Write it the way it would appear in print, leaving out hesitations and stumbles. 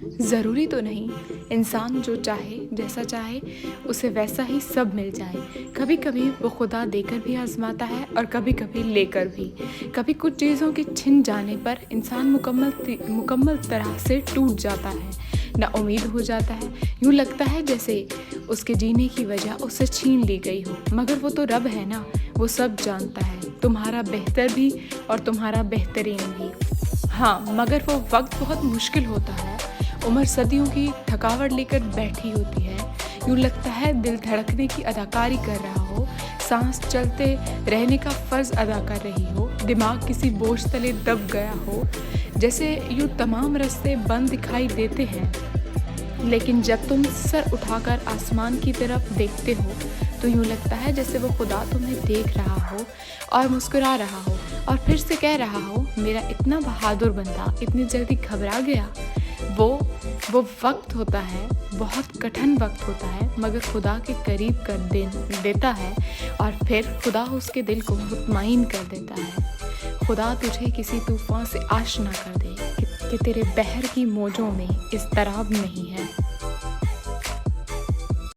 ضروری تو نہیں انسان جو چاہے جیسا چاہے اسے ویسا ہی سب مل جائے. کبھی کبھی وہ خدا دے کر بھی آزماتا ہے اور کبھی کبھی لے کر بھی. کبھی کچھ چیزوں کے چھن جانے پر انسان مکمل طرح سے ٹوٹ جاتا ہے, نا امید ہو جاتا ہے. یوں لگتا ہے جیسے اس کے جینے کی وجہ اس سے چھین لی گئی ہو. مگر وہ تو رب ہے نا, وہ سب جانتا ہے, تمہارا بہتر بھی اور تمہارا بہترین بھی. ہاں مگر وہ وقت بہت مشکل ہوتا ہے. عمر صدیوں کی تھکاوٹ لے کر بیٹھی ہوتی ہے. یوں لگتا ہے دل دھڑکنے کی اداکاری کر رہا ہو, سانس چلتے رہنے کا فرض ادا کر رہی ہو, دماغ کسی بوجھ تلے دب گیا ہو. جیسے یوں تمام راستے بند دکھائی دیتے ہیں, لیکن جب تم سر اٹھا کر آسمان کی طرف دیکھتے ہو تو یوں لگتا ہے جیسے وہ خدا تمہیں دیکھ رہا ہو اور مسکرا رہا ہو اور پھر سے کہہ رہا ہو, میرا اتنا بہادر بندہ اتنی جلدی گھبرا گیا. وہ وقت ہوتا ہے, بہت کٹھن وقت ہوتا ہے, مگر خدا کے قریب کر دیتا ہے اور پھر خدا اس کے دل کو مطمئن کر دیتا ہے. خدا تجھے کسی طوفان سے آشنا کر دے کہ تیرے بحر کی موجوں میں اضطراب نہیں ہے.